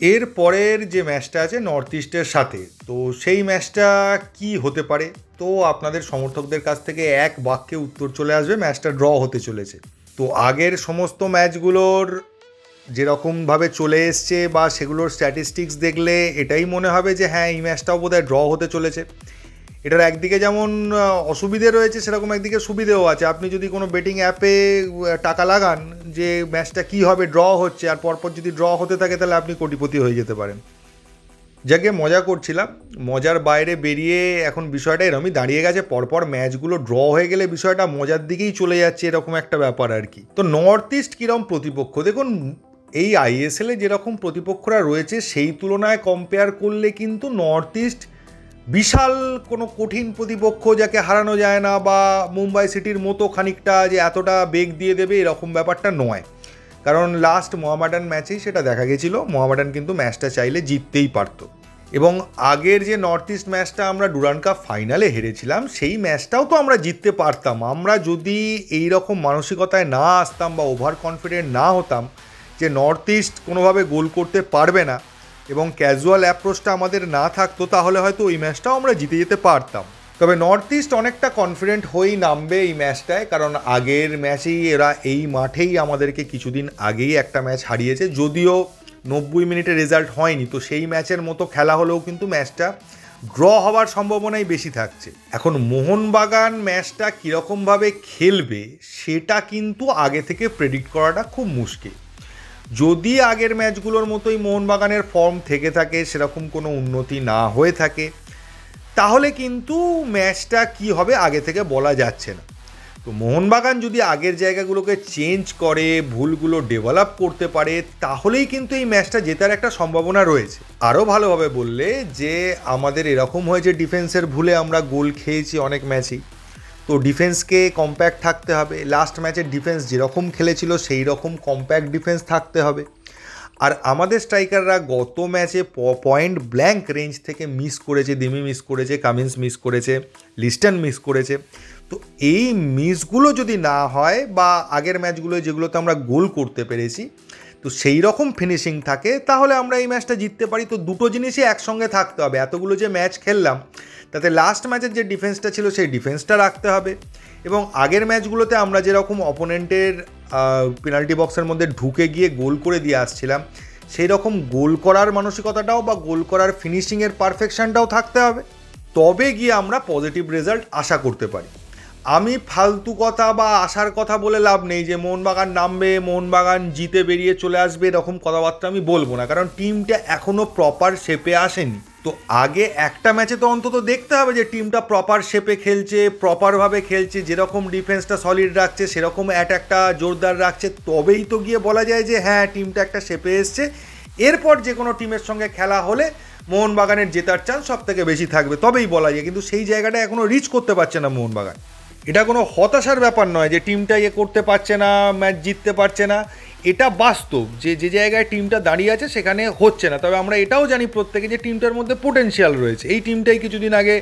এর পরের যে ম্যাচটা আছে নর্থ ইস্টের সাথে, তো সেই ম্যাচটা কি হতে পারে? তো আপনাদের সমর্থকদের কাছ থেকে এক বাক্যে উত্তর চলে আসবে, ম্যাচটা ড্র হতে চলেছে। তো আগের সমস্ত ম্যাচগুলোর যেরকমভাবে চলে এসছে বা সেগুলোর স্ট্যাটিস্টিক্স দেখলে এটাই মনে হবে যে হ্যাঁ, এই ম্যাচটাও বোধহয় ড্র হতে চলেছে। এটার একদিকে যেমন অসুবিধে রয়েছে, সেরকম একদিকে সুবিধেও আছে। আপনি যদি কোনো বেটিং অ্যাপে টাকা লাগান যে ম্যাচটা কী হবে, ড্র হচ্ছে, আর পরপর যদি ড্র হতে থাকে তাহলে আপনি কোটিপতি হয়ে যেতে পারেন। যাকে মজা করছিলাম, মজার বাইরে বেরিয়ে এখন বিষয়টা এরকমই দাঁড়িয়ে গেছে। পরপর ম্যাচগুলো ড্র হয়ে গেলে বিষয়টা মজার দিকেই চলে যাচ্ছে, এরকম একটা ব্যাপার আর কি। তো নর্থ ইস্ট কীরকম প্রতিপক্ষ দেখুন, এই আইএসএলে যেরকম প্রতিপক্ষরা রয়েছে সেই তুলনায় কম্পেয়ার করলে কিন্তু নর্থ ইস্ট বিশাল কোনো কঠিন প্রতিপক্ষ যাকে হারানো যায় না, বা মুম্বাই সিটির মতো খানিকটা যে এতটা বেগ দিয়ে দেবে এরকম ব্যাপারটা নয়। কারণ লাস্ট মোহামেডান ম্যাচেই সেটা দেখা গেছিলো, মোহামেডান কিন্তু ম্যাচটা চাইলে জিততেই পারতো। এবং আগের যে নর্থ ইস্ট ম্যাচটা আমরা ডুরান্ড কাপ ফাইনালে হেরেছিলাম, সেই ম্যাচটাও তো আমরা জিততে পারতাম। আমরা যদি এই রকম মানসিকতায় না আসতাম বা ওভার কনফিডেন্ট না হতাম যে নর্থ ইস্ট কোনোভাবে গোল করতে পারবে না, এবং ক্যাজুয়াল অ্যাপ্রোচটা আমাদের না থাকতো, তাহলে হয়তো ওই ম্যাচটাও আমরা জিতে যেতে পারতাম। তবে নর্থ ইস্ট অনেকটা কনফিডেন্ট হয়েই নামবে এই ম্যাচটায়, কারণ আগের ম্যাচেই এরা এই মাঠেই আমাদেরকে কিছুদিন আগেই একটা ম্যাচ হারিয়েছে। যদিও 90 মিনিটের রেজাল্ট হয়নি, তো সেই ম্যাচের মতো খেলা হলেও কিন্তু ম্যাচটা ড্র হওয়ার সম্ভাবনাই বেশি থাকছে। এখন মোহনবাগান ম্যাচটা কীরকমভাবে খেলবে সেটা কিন্তু আগে থেকে প্রেডিক্ট করাটা খুব মুশকিল। যদি আগের ম্যাচগুলোর মতোই মোহনবাগানের ফর্ম থেকে থাকে, সেরকম কোনো উন্নতি না হয়ে থাকে, তাহলে কিন্তু ম্যাচটা কি হবে আগে থেকে বলা যাচ্ছে না। তো মোহনবাগান যদি আগের জায়গাগুলোকে চেঞ্জ করে, ভুলগুলো ডেভেলপ করতে পারে, তাহলেই কিন্তু এই ম্যাচটা জেতার একটা সম্ভাবনা রয়েছে। আরও ভালোভাবে বললে যে আমাদের এরকম হয়েছে ডিফেন্সের ভুলে আমরা গোল খেয়েছি অনেক ম্যাচেই। তো ডিফেন্সকে কম্প্যাক্ট থাকতে হবে। লাস্ট ম্যাচের ডিফেন্স যেরকম খেলেছিল সেই রকম কম্প্যাক্ট ডিফেন্স থাকতে হবে। আর আমাদের স্ট্রাইকাররা গত ম্যাচে পয়েন্ট ব্ল্যাঙ্ক রেঞ্জ থেকে মিস করেছে। দিমি মিস করেছে, কামিন্স মিস করেছে, লিস্টন মিস করেছে। তো এই মিসগুলো যদি না হয়, বা আগের ম্যাচগুলোয় যেগুলোতে আমরা গোল করতে পেরেছি তো সেই রকম ফিনিশিং থাকে, তাহলে আমরা এই ম্যাচটা জিততে পারি। তো দুটো জিনিসই একসঙ্গে থাকতে হবে। এতগুলো যে ম্যাচ খেললাম তাতে লাস্ট ম্যাচের যে ডিফেন্সটা ছিল সেই ডিফেন্সটা রাখতে হবে, এবং আগের ম্যাচগুলোতে আমরা যেরকম অপোনেন্টের পেনাল্টি বক্সের মধ্যে ঢুকে গিয়ে গোল করে দিয়ে আসছিলাম, সেই রকম গোল করার মানসিকতাটাও বা গোল করার ফিনিশিংয়ের পারফেকশনটাও থাকতে হবে। তবে গিয়ে আমরা পজিটিভ রেজাল্ট আশা করতে পারি। আমি ফালতু কথা বা আশার কথা বলে লাভ নেই যে মোহনবাগান নামবে, মোহনবাগান জিতে বেরিয়ে চলে আসবে, এরকম কথাবার্তা আমি বলবো না, কারণ টিমটা এখনও প্রপার শেপে আসেনি। তো আগে একটা ম্যাচে তো অন্তত দেখতে হবে যে টিমটা প্রপার শেপে খেলছে, প্রপারভাবে খেলছে, যেরকম ডিফেন্সটা সলিড রাখছে, সেরকম অ্যাটাকটা জোরদার রাখছে, তবেই তো গিয়ে বলা যায় যে হ্যাঁ, টিমটা একটা শেপে এসছে। এরপর যে কোনো টিমের সঙ্গে খেলা হলে মোহনবাগানের জেতার চান্স সব থেকে বেশি থাকবে, তবেই বলা যায়। কিন্তু সেই জায়গাটা এখনও রিচ করতে পারছে না মোহনবাগান। এটা কোনো হতাশার ব্যাপার নয় যে টিমটা করতে পারছে না, ম্যাচ জিততে পারছে না। এটা বাস্তব যে যে জায়গায় টিমটা দাঁড়িয়ে আছে সেখানে হচ্ছে না। তবে আমরা এটাও জানি প্রত্যেকে যে টিমটার মধ্যে পোটেনশিয়াল রয়েছে। এই টিমটাই কিছুদিন আগে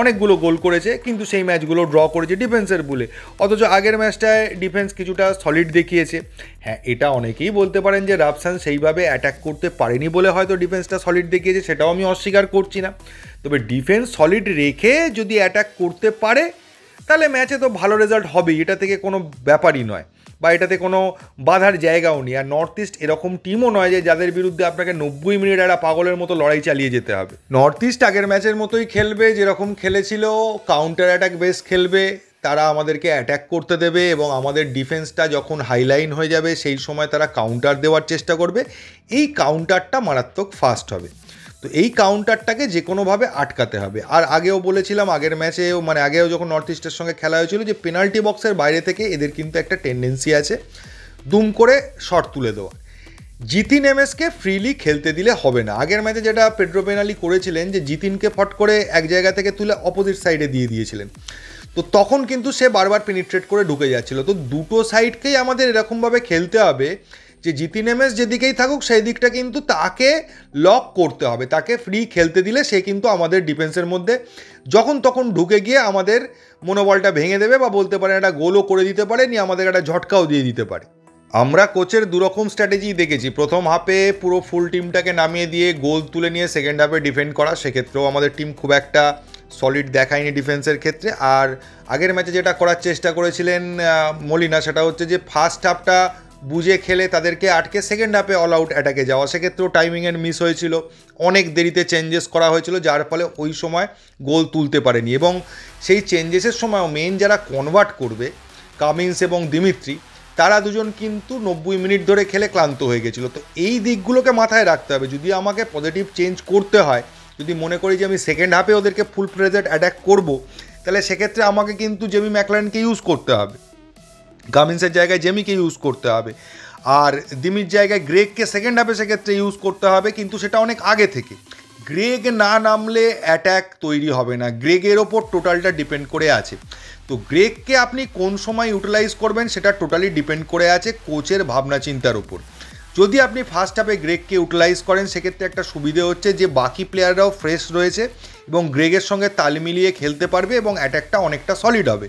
অনেকগুলো গোল করেছে, কিন্তু সেই ম্যাচগুলো ড্র করেছে ডিফেন্সের ভুলে। অথচ আগের ম্যাচটায় ডিফেন্স কিছুটা সলিড দেখিয়েছে। হ্যাঁ, এটা অনেকেই বলতে পারেন যে রাফসান সেইভাবে অ্যাটাক করতে পারেনি বলে হয়তো ডিফেন্সটা সলিড দেখিয়েছে, সেটাও আমি অস্বীকার করছি না। তবে ডিফেন্স সলিড রেখে যদি অ্যাটাক করতে পারে তাহলে ম্যাচে তো ভালো রেজাল্ট হবেই, এটা থেকে কোনো ব্যাপারই নয়, বা এটাতে কোনো বাধার জায়গাও নেই। আর নর্থ ইস্ট এরকম টিমও নয় যে যাদের বিরুদ্ধে আপনাকে 90 মিনিট একটা পাগলের মতো লড়াই চালিয়ে যেতে হবে। নর্থ ইস্ট আগের ম্যাচের মতোই খেলবে, যেরকম খেলেছিল, কাউন্টার অ্যাটাক বেস খেলবে। তারা আমাদেরকে অ্যাটাক করতে দেবে, এবং আমাদের ডিফেন্সটা যখন হাইলাইন হয়ে যাবে সেই সময় তারা কাউন্টার দেওয়ার চেষ্টা করবে। এই কাউন্টারটা মারাত্মক ফাস্ট হবে। তো এই কাউন্টারটাকে যে কোনোভাবে আটকাতে হবে। আর আগেও বলেছিলাম, আগের ম্যাচেও আগেও যখন নর্থ ইস্টের সঙ্গে খেলা হয়েছিল, যে পেনাল্টি বক্সের বাইরে থেকে এদের কিন্তু একটা টেন্ডেন্সি আছে দুম করে শট তুলে দেওয়ার। জিতিন এমএসকে ফ্রিলি খেলতে দিলে হবে না। আগের ম্যাচে যেটা পেড্রো পেনালি করেছিলেন, যে জিতিনকে ফট করে এক জায়গা থেকে তুলে অপোজিট সাইডে দিয়ে দিয়েছিলেন, তো তখন কিন্তু সে বারবার পেনিট্রেট করে ঢুকে যাচ্ছিল। তো দুটো সাইডকেই আমাদের এরকমভাবে খেলতে হবে যে জিতিন এমএস যেদিকেই থাকুক সেই দিকটা কিন্তু তাকে লক করতে হবে। তাকে ফ্রি খেলতে দিলে সে কিন্তু আমাদের ডিফেন্সের মধ্যে যখন তখন ঢুকে গিয়ে আমাদের মনোবলটা ভেঙে দেবে, বা বলতে পারেন একটা গোলও করে দিতে পারে, নিয়ে আমাদের একটা ঝটকাও দিয়ে দিতে পারে। আমরা কোচের দুরকম স্ট্র্যাটেজি দেখেছি। প্রথম হাফে পুরো ফুল টিমটাকে নামিয়ে দিয়ে গোল তুলে নিয়ে সেকেন্ড হাফে ডিফেন্ড করা, সেক্ষেত্রেও আমাদের টিম খুব একটা সলিড দেখায়নি ডিফেন্সের ক্ষেত্রে। আর আগের ম্যাচে যেটা করার চেষ্টা করেছিলেন মলিনা, সেটা হচ্ছে যে ফার্স্ট হাফটা বুঝে খেলে তাদেরকে আটকে সেকেন্ড হাফে অল আউট অ্যাটাকে যাওয়া, সেক্ষেত্রেও টাইমিংয়ের মিস হয়েছিল, অনেক দেরিতে চেঞ্জেস করা হয়েছিল, যার ফলে ওই সময় গোল তুলতে পারেনি। এবং সেই চেঞ্জেসের সময়ও মেন যারা কনভার্ট করবে, কামিন্স এবং দিমিত্রি, তারা দুজন কিন্তু 90 মিনিট ধরে খেলে ক্লান্ত হয়ে গেছিলো। তো এই দিকগুলোকে মাথায় রাখতে হবে। যদি আমাকে পজিটিভ চেঞ্জ করতে হয়, যদি মনে করি যে আমি সেকেন্ড হাফে ওদেরকে ফুল প্রেজেন্ট অ্যাটাক করব, তাহলে সেক্ষেত্রে আমাকে কিন্তু জেমি ম্যাকলারেনকে ইউজ করতে হবে, কামিন্সের জায়গায় জেমিকে ইউজ করতে হবে, আর দিমির জায়গায় গ্রেগকে সেকেন্ড হাফে সেক্ষেত্রে ইউজ করতে হবে, কিন্তু সেটা অনেক আগে থেকে। গ্রেগ না নামলে অ্যাট্যাক তৈরি হবে না, গ্রেগের ওপর টোটালটা ডিপেন্ড করে আছে। তো গ্রেগকে আপনি কোন সময় ইউটিলাইজ করবেন সেটা টোটালি ডিপেন্ড করে আছে কোচের ভাবনা চিন্তার উপর। যদি আপনি ফার্স্ট হাফে গ্রেগকে ইউটিলাইজ করেন, সেক্ষেত্রে একটা সুবিধে হচ্ছে যে বাকি প্লেয়াররাও ফ্রেশ রয়েছে এবং গ্রেগের সঙ্গে তাল মিলিয়ে খেলতে পারবে এবং অ্যাট্যাকটা অনেকটা সলিড হবে।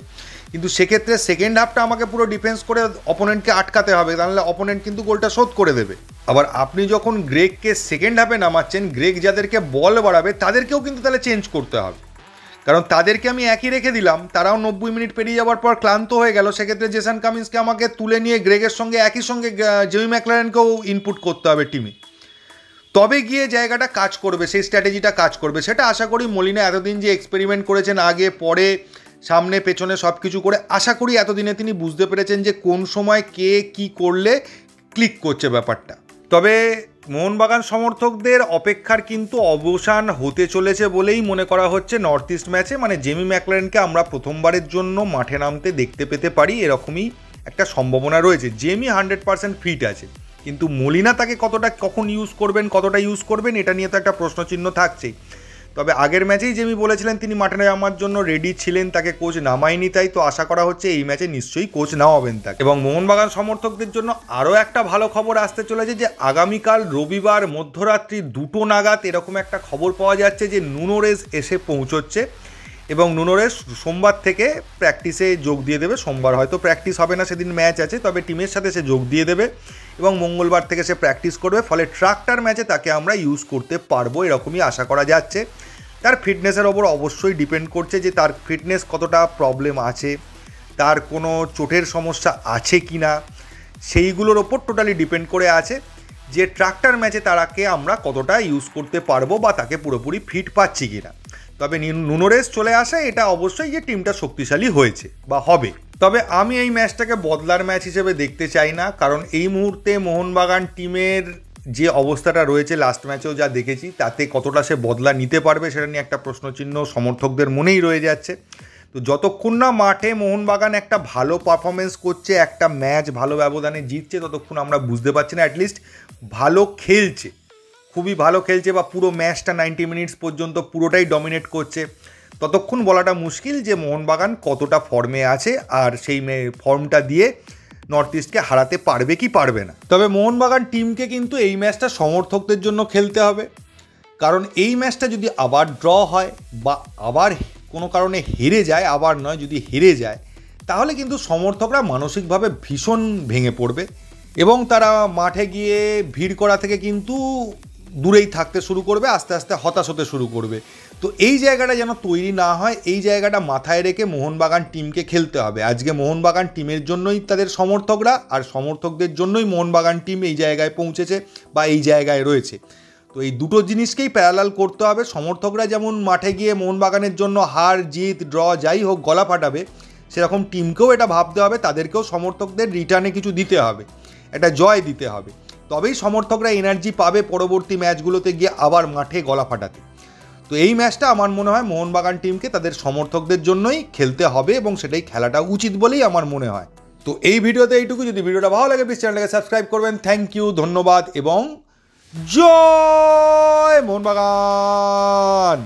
কিন্তু সেক্ষেত্রে সেকেন্ড হাফটা আমাকে পুরো ডিফেন্স করে অপোনেন্টকে আটকাতে হবে, তাহলে অপোনেন্ট কিন্তু গোলটা শোধ করে দেবে। আবার আপনি যখন গ্রেগকে সেকেন্ড হাফে নামাচ্ছেন, গ্রেগ যাদেরকে বল বাড়াবে তাদেরকেও কিন্তু তাহলে চেঞ্জ করতে হবে, কারণ তাদেরকে আমি একই রেখে দিলাম, তারাও 90 মিনিট পেরিয়ে যাওয়ার পর ক্লান্ত হয়ে গেল, সেক্ষেত্রে জেসন কামিন্সকে আমাকে তুলে নিয়ে গ্রেগের সঙ্গে একই সঙ্গে জেমি ম্যাকলারেনকেও ইনপুট করতে হবে টিমে, তবে গিয়ে জায়গাটা কাজ করবে, সেই স্ট্র্যাটেজিটা কাজ করবে। সেটা আশা করি মলিনা এতদিন যে এক্সপেরিমেন্ট করেছেন, আগে পরে সামনে পেছনে সব কিছু করে, আশা করি এতদিনে তিনি বুঝতে পেরেছেন যে কোন সময় কে কি করলে ক্লিক করছে ব্যাপারটা। তবে মোহনবাগান সমর্থকদের অপেক্ষার কিন্তু অবসান হতে চলেছে বলেই মনে করা হচ্ছে নর্থ ইস্ট ম্যাচে, মানে জেমি ম্যাকলারেনকে আমরা প্রথমবারের জন্য মাঠে নামতে দেখতে পেতে পারি, এরকমই একটা সম্ভাবনা রয়েছে। জেমি 100% ফিট আছে, কিন্তু মলিনা তাকে কতটা কখন ইউজ করবেন, কতটা ইউজ করবেন, এটা নিয়ে তো একটা প্রশ্নচিহ্ন থাকছেই। তবে আগের ম্যাচেই জেমি বলেছিলেন তিনি মাঠে নামার জন্য রেডি ছিলেন, তাকে কোচ নামায়নি, তাই তো আশা করা হচ্ছে এই ম্যাচে নিশ্চয়ই কোচ নামাবেন তাকে। এবং মোহনবাগান সমর্থকদের জন্য আরও একটা ভালো খবর আসতে চলেছে যে আগামীকাল রবিবার মধ্যরাত্রি 2টো নাগাদ এরকম একটা খবর পাওয়া যাচ্ছে যে নুনোরেস এসে পৌঁছচ্ছে এবং নুনোরেস সোমবার থেকে প্র্যাকটিসে যোগ দিয়ে দেবে। সোমবার হয়তো প্র্যাকটিস হবে না, সেদিন ম্যাচ আছে, তবে টিমের সাথে সে যোগ দিয়ে দেবে এবং মঙ্গলবার থেকে সে প্র্যাকটিস করবে, ফলে ট্রাক্টর ম্যাচে তাকে আমরা ইউজ করতে পারবো, এরকমই আশা করা যাচ্ছে। তার ফিটনেসের ওপর অবশ্যই ডিপেন্ড করছে যে তার ফিটনেস কতটা প্রবলেম আছে, তার কোনো চোটের সমস্যা আছে কি না, সেইগুলোর ওপর টোটালি ডিপেন্ড করে আছে যে ট্রাক্টর ম্যাচে তারাকে আমরা কতটা ইউজ করতে পারবো বা তাকে পুরোপুরি ফিট পাচ্ছি কি না। তবে নুনোরেস চলে আসে, এটা অবশ্যই যে টিমটা শক্তিশালী হয়েছে বা হবে। তবে আমি এই ম্যাচটাকে বদলার ম্যাচ হিসেবে দেখতে চাই না, কারণ এই মুহূর্তে মোহনবাগান টিমের যে অবস্থাটা রয়েছে, লাস্ট ম্যাচেও যা দেখেছি, তাতে কতটা সে বদলা নিতে পারবে সেটা নিয়ে একটা প্রশ্নচিহ্ন সমর্থকদের মনেই রয়ে যাচ্ছে। তো যতক্ষণ না মাঠে মোহনবাগান একটা ভালো পারফরমেন্স করছে, একটা ম্যাচ ভালো ব্যবধানে জিতছে, ততক্ষণ আমরা বুঝতে পারছি না অ্যাটলিস্ট ভালো খেলছে, খুবই ভালো খেলছে বা পুরো ম্যাচটা 90 মিনিটস পর্যন্ত পুরোটাই ডমিনেট করছে, ততক্ষণ বলাটা মুশকিল যে মোহনবাগান কতটা ফর্মে আছে আর সেই ফর্মটা দিয়ে নর্থ ইস্টকে হারাতে পারবে কি পারবে না। তবে মোহনবাগান টিমকে কিন্তু এই ম্যাচটা সমর্থকদের জন্য খেলতে হবে, কারণ এই ম্যাচটা যদি আবার ড্র হয় বা আবার কোনো কারণে হেরে যায়, আবার নয় যদি হেরে যায়, তাহলে কিন্তু সমর্থকরা মানসিকভাবে ভীষণ ভেঙে পড়বে এবং তারা মাঠে গিয়ে ভিড় করা থেকে কিন্তু দূরেই থাকতে শুরু করবে, আস্তে আস্তে হতাশ হতে শুরু করবে। তো এই জায়গাটা যেন তৈরি না হয়, এই জায়গাটা মাথায় রেখে মোহনবাগান টিমকে খেলতে হবে। আজকে মোহনবাগান টিমের জন্যই তাদের সমর্থকরা আর সমর্থকদের জন্যই মোহনবাগান টিম এই জায়গায় পৌঁছেছে বা এই জায়গায় রয়েছে। তো এই দুটো জিনিসকেই প্যারালাল করতে হবে। সমর্থকরা যেমন মাঠে গিয়ে মোহনবাগানের জন্য হার জিত ড্র যাই হোক গলা ফাটাবে, সেরকম টিমকেও এটা ভাবতে হবে, তাদেরকেও সমর্থকদের রিটার্নে কিছু দিতে হবে, একটা জয় দিতে হবে, তবেই সমর্থকরা এনার্জি পাবে পরবর্তী ম্যাচগুলোতে গিয়ে আবার মাঠে গলা ফাটাতে। তো এই ম্যাচটা আমার মনে হয় মোহনবাগান টিমকে তাদের সমর্থকদের জন্যই খেলতে হবে এবং সেটাই খেলাটা উচিত বলেই আমার মনে হয়। তো এই ভিডিওতে এইটুকু। যদি ভিডিওটা ভালো লাগে প্লিজ চ্যানেলটাকে সাবস্ক্রাইব করবেন। থ্যাংক ইউ, ধন্যবাদ এবং জয় মোহনবাগান।